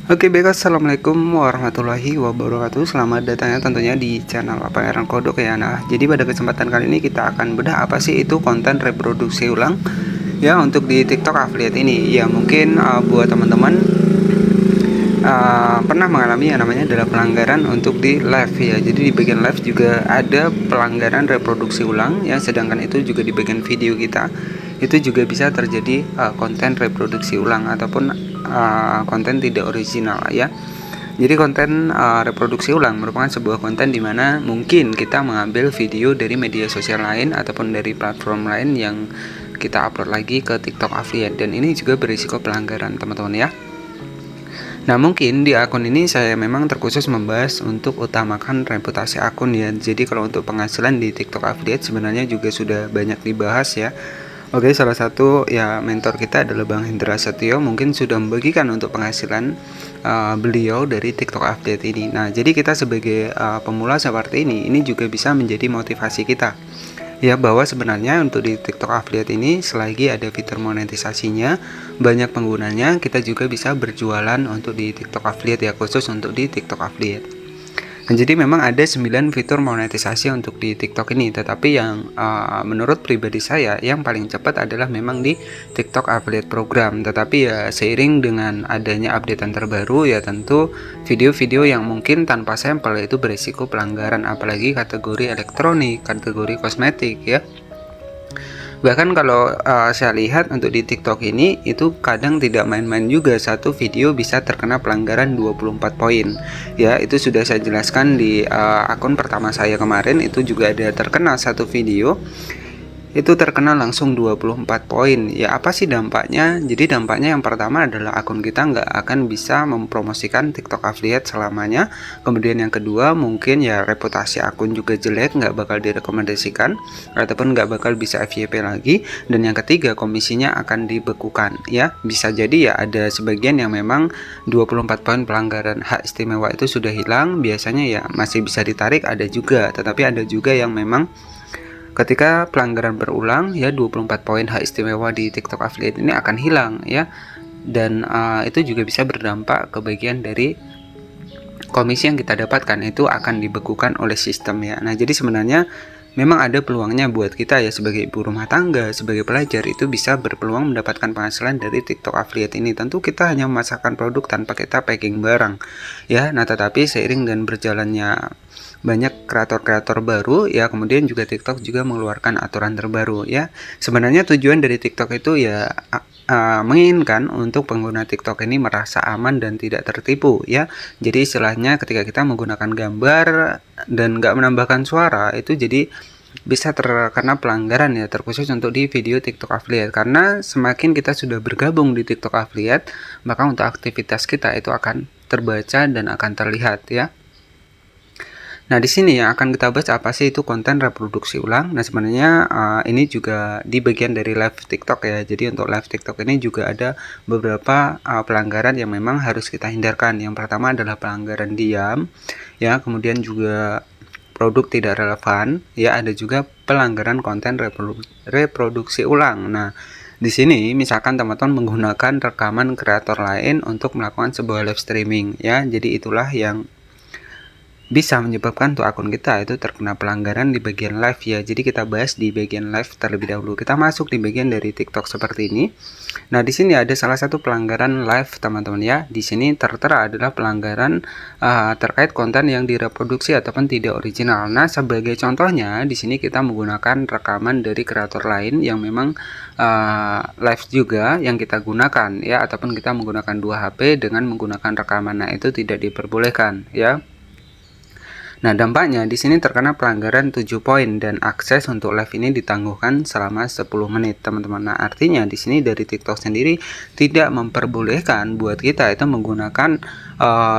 Oke baik, assalamualaikum warahmatullahi wabarakatuh. Selamat datang ya tentunya di channel Pangeran Kodok ya. Nah, jadi pada kesempatan kali ini kita akan bedah apa sih itu konten reproduksi ulang ya untuk di TikTok affiliate ini. Ya mungkin buat teman-teman pernah mengalami yang namanya adalah pelanggaran untuk di live ya. Jadi di bagian live juga ada pelanggaran reproduksi ulang ya, sedangkan itu juga di bagian video kita itu juga bisa terjadi konten reproduksi ulang ataupun konten tidak original ya. Jadi konten reproduksi ulang merupakan sebuah konten di mana mungkin kita mengambil video dari media sosial lain ataupun dari platform lain yang kita upload lagi ke TikTok affiliate, dan ini juga berisiko pelanggaran teman-teman ya. Nah, mungkin di akun ini saya memang terkhusus membahas untuk utamakan reputasi akun ya. Jadi kalau untuk penghasilan di TikTok affiliate sebenarnya juga sudah banyak dibahas ya. Oke, salah satu ya mentor kita adalah Bang Hendra Setio, mungkin sudah membagikan untuk penghasilan beliau dari TikTok affiliate ini. Nah, jadi kita sebagai pemula seperti ini juga bisa menjadi motivasi kita ya, bahwa sebenarnya untuk di TikTok affiliate ini selagi ada fitur monetisasinya, banyak penggunanya, kita juga bisa berjualan untuk di TikTok affiliate ya, khusus untuk di TikTok affiliate. Nah, jadi memang ada 9 fitur monetisasi untuk di TikTok ini, tetapi yang menurut pribadi saya yang paling cepat adalah memang di TikTok Affiliate Program. Tetapi ya seiring dengan adanya updatean terbaru ya, tentu video-video yang mungkin tanpa sampel itu berisiko pelanggaran, apalagi kategori elektronik, kategori kosmetik ya. Bahkan kalau saya lihat untuk di TikTok ini itu kadang tidak main-main juga, satu video bisa terkena pelanggaran 24 poin. Ya, itu sudah saya jelaskan di akun pertama saya kemarin, itu juga ada terkena satu video itu terkena langsung 24 poin. Ya, apa sih dampaknya? Jadi dampaknya yang pertama adalah akun kita nggak akan bisa mempromosikan TikTok affiliate selamanya. Kemudian yang kedua mungkin ya reputasi akun juga jelek, nggak bakal direkomendasikan ataupun nggak bakal bisa FYP lagi. Dan yang ketiga komisinya akan dibekukan ya. Bisa jadi ya ada sebagian yang memang 24 poin pelanggaran hak istimewa itu sudah hilang, biasanya ya masih bisa ditarik, ada juga. Tetapi ada juga yang memang ketika pelanggaran berulang ya 24 poin hak istimewa di TikTok affiliate ini akan hilang ya, dan itu juga bisa berdampak ke bagian dari komisi yang kita dapatkan itu akan dibekukan oleh sistem ya. Nah, jadi sebenarnya memang ada peluangnya buat kita ya, sebagai ibu rumah tangga, sebagai pelajar itu bisa berpeluang mendapatkan penghasilan dari TikTok affiliate ini. Tentu kita hanya memasarkan produk tanpa kita packing barang ya. Nah, tetapi seiring dengan berjalannya banyak kreator-kreator baru ya, kemudian juga TikTok juga mengeluarkan aturan terbaru ya. Sebenarnya tujuan dari TikTok itu ya menginginkan untuk pengguna TikTok ini merasa aman dan tidak tertipu ya. Jadi istilahnya ketika kita menggunakan gambar dan nggak menambahkan suara itu jadi bisa terkena pelanggaran ya, terkhusus untuk di video TikTok affiliate. Karena semakin kita sudah bergabung di TikTok affiliate, maka untuk aktivitas kita itu akan terbaca dan akan terlihat ya. Nah, di sini yang akan kita bahas apa sih itu konten reproduksi ulang. Nah, sebenarnya ini juga di bagian dari live TikTok ya. Jadi untuk live TikTok ini juga ada beberapa pelanggaran yang memang harus kita hindarkan. Yang pertama adalah pelanggaran diam ya, kemudian juga produk tidak relevan ya, ada juga pelanggaran konten reproduksi ulang. Nah, di sini misalkan teman-teman menggunakan rekaman kreator lain untuk melakukan sebuah live streaming ya. Jadi itulah yang bisa menyebabkan tuh akun kita itu terkena pelanggaran di bagian live ya. Jadi kita bahas di bagian live terlebih dahulu. Kita masuk di bagian dari TikTok seperti ini. Nah, di sini ada salah satu pelanggaran live teman-teman ya. Di sini tertera adalah pelanggaran terkait konten yang direproduksi ataupun tidak original. Nah, sebagai contohnya di sini kita menggunakan rekaman dari kreator lain yang memang live juga yang kita gunakan ya, ataupun kita menggunakan dua HP dengan menggunakan rekaman. Nah, itu tidak diperbolehkan ya. Nah, dampaknya di sini terkena pelanggaran 7 poin dan akses untuk live ini ditangguhkan selama 10 menit, teman-teman. Nah, artinya di sini dari TikTok sendiri tidak memperbolehkan buat kita itu menggunakan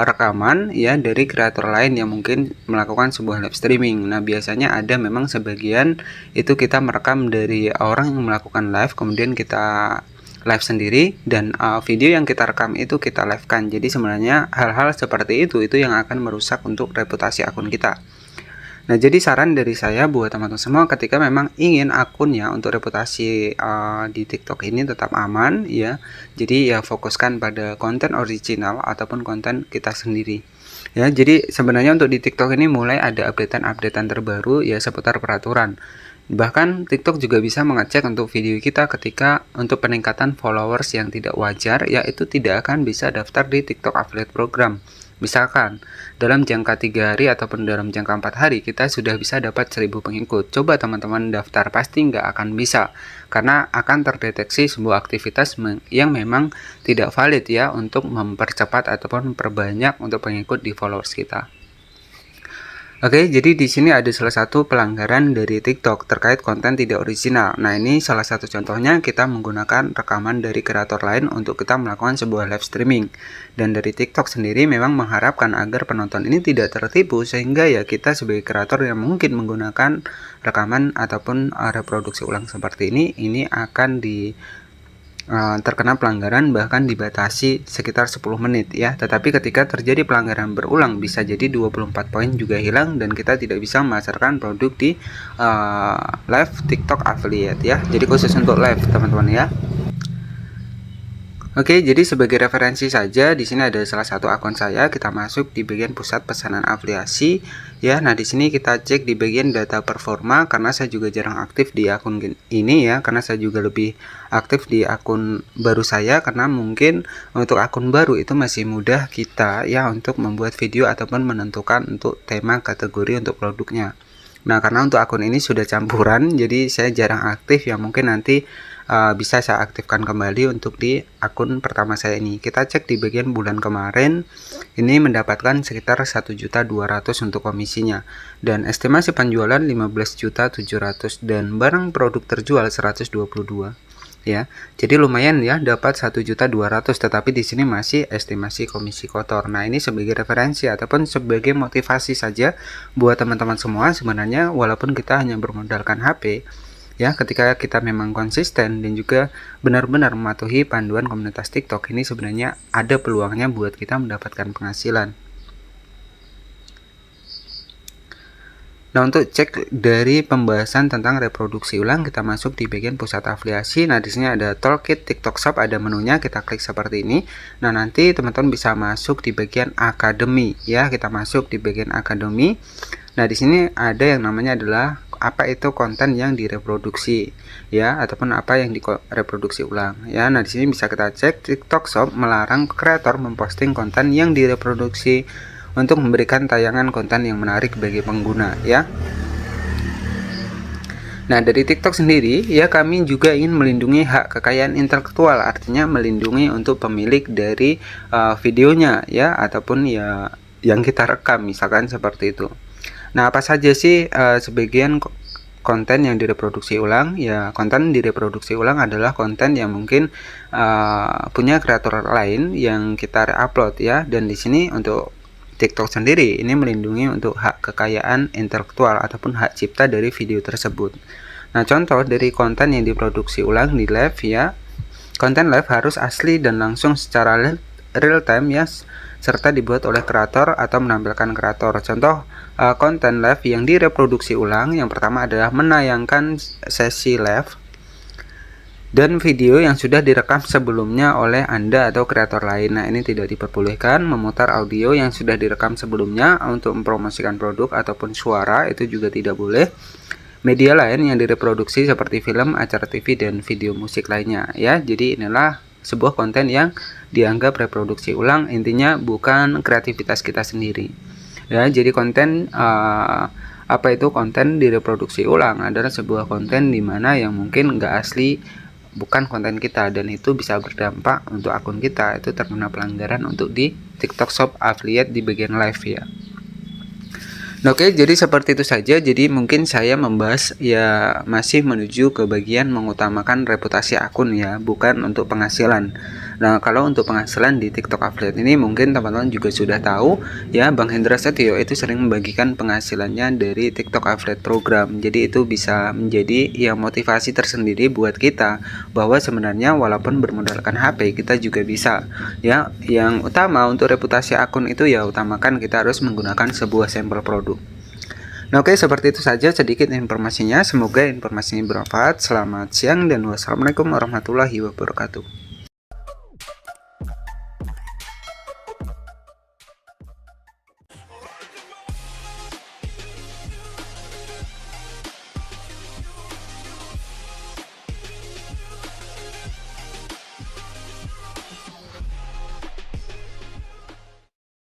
rekaman ya dari kreator lain yang mungkin melakukan sebuah live streaming. Nah, biasanya ada memang sebagian itu kita merekam dari orang yang melakukan live, kemudian kita live sendiri, dan video yang kita rekam itu kita live-kan. Jadi sebenarnya hal-hal seperti itu yang akan merusak untuk reputasi akun kita. Nah, jadi saran dari saya buat teman-teman semua ketika memang ingin akunnya untuk reputasi di TikTok ini tetap aman ya. Jadi ya fokuskan pada konten original ataupun konten kita sendiri. Ya, jadi sebenarnya untuk di TikTok ini mulai ada updatean terbaru ya seputar peraturan. Bahkan TikTok juga bisa mengecek untuk video kita ketika untuk peningkatan followers yang tidak wajar, yaitu tidak akan bisa daftar di TikTok Affiliate Program. Misalkan dalam jangka 3 hari ataupun dalam jangka 4 hari kita sudah bisa dapat 1000 pengikut. Coba teman-teman daftar, pasti nggak akan bisa karena akan terdeteksi sebuah aktivitas yang memang tidak valid ya untuk mempercepat ataupun memperbanyak untuk pengikut di followers kita. Oke, jadi di sini ada salah satu pelanggaran dari TikTok terkait konten tidak original. Nah, ini salah satu contohnya kita menggunakan rekaman dari kreator lain untuk kita melakukan sebuah live streaming. Dan dari TikTok sendiri memang mengharapkan agar penonton ini tidak tertipu sehingga ya kita sebagai kreator yang mungkin menggunakan rekaman ataupun reproduksi ulang seperti ini akan terkena pelanggaran bahkan dibatasi sekitar 10 menit ya. Tetapi ketika terjadi pelanggaran berulang bisa jadi 24 poin juga hilang dan kita tidak bisa memasarkan produk di live TikTok affiliate ya. Jadi khusus untuk live teman-teman ya. Oke, jadi sebagai referensi saja di sini ada salah satu akun saya, kita masuk di bagian pusat pesanan afiliasi ya. Nah, di sini kita cek di bagian data performa karena saya juga jarang aktif di akun ini ya, karena saya juga lebih aktif di akun baru saya karena mungkin untuk akun baru itu masih mudah kita ya untuk membuat video ataupun menentukan untuk tema kategori untuk produknya. Nah, karena untuk akun ini sudah campuran, jadi saya jarang aktif ya, mungkin nanti bisa saya aktifkan kembali untuk di akun pertama saya ini. Kita cek di bagian bulan kemarin, ini mendapatkan sekitar 1.200.000 untuk komisinya. Dan estimasi penjualan 15.700.000 dan barang produk terjual 122. Ya, jadi lumayan ya dapat 1.200.000, tetapi di sini masih estimasi komisi kotor. Nah, ini sebagai referensi ataupun sebagai motivasi saja buat teman-teman semua. Sebenarnya walaupun kita hanya bermodalkan HP ya, ketika kita memang konsisten dan juga benar-benar mematuhi panduan komunitas TikTok, ini sebenarnya ada peluangnya buat kita mendapatkan penghasilan. Nah, untuk cek dari pembahasan tentang reproduksi ulang, kita masuk di bagian pusat afiliasi. Nah, di sini ada Toolkit TikTok Shop, ada menunya, kita klik seperti ini. Nah, nanti teman-teman bisa masuk di bagian Akademi ya. Kita masuk di bagian Akademi. Nah, di sini ada yang namanya adalah apa itu konten yang direproduksi ya, ataupun apa yang direproduksi ulang ya. Nah, di sini bisa kita cek TikTok Shop melarang kreator memposting konten yang direproduksi untuk memberikan tayangan konten yang menarik bagi pengguna ya. Nah, dari TikTok sendiri ya, kami juga ingin melindungi hak kekayaan intelektual, artinya melindungi untuk pemilik dari videonya ya, ataupun ya yang kita rekam misalkan seperti itu. Nah, apa saja sih sebagian konten yang direproduksi ulang? Ya, konten direproduksi ulang adalah konten yang mungkin punya kreator lain yang kita re-upload ya, dan di sini untuk TikTok sendiri ini melindungi untuk hak kekayaan intelektual ataupun hak cipta dari video tersebut. Nah, contoh dari konten yang diproduksi ulang di live ya, konten live harus asli dan langsung secara real time ya, serta dibuat oleh kreator atau menampilkan kreator. Contoh konten live yang direproduksi ulang, yang pertama adalah menayangkan sesi live dan video yang sudah direkam sebelumnya oleh Anda atau kreator lain. Nah, ini tidak diperbolehkan. Memutar audio yang sudah direkam sebelumnya untuk mempromosikan produk ataupun suara, itu juga tidak boleh. Media lain yang direproduksi seperti film, acara TV, dan video musik lainnya ya. Jadi inilah sebuah konten yang dianggap reproduksi ulang, intinya bukan kreativitas kita sendiri ya. Jadi konten apa itu konten direproduksi ulang adalah sebuah konten dimana yang mungkin nggak asli, bukan konten kita, dan itu bisa berdampak untuk akun kita, itu terkena pelanggaran untuk di TikTok Shop affiliate di bagian live ya. Oke, jadi seperti itu saja. Jadi mungkin saya membahas ya masih menuju ke bagian mengutamakan reputasi akun ya, bukan untuk penghasilan. Nah, kalau untuk penghasilan di TikTok affiliate ini mungkin teman-teman juga sudah tahu ya, Bang Hendra Setio itu sering membagikan penghasilannya dari TikTok affiliate program. Jadi itu bisa menjadi ya motivasi tersendiri buat kita bahwa sebenarnya walaupun bermodalkan HP kita juga bisa ya. Yang utama untuk reputasi akun itu ya utamakan kita harus menggunakan sebuah sampel produk. Nah, oke, seperti itu saja sedikit informasinya. Semoga informasinya bermanfaat. Selamat siang dan wassalamualaikum warahmatullahi wabarakatuh.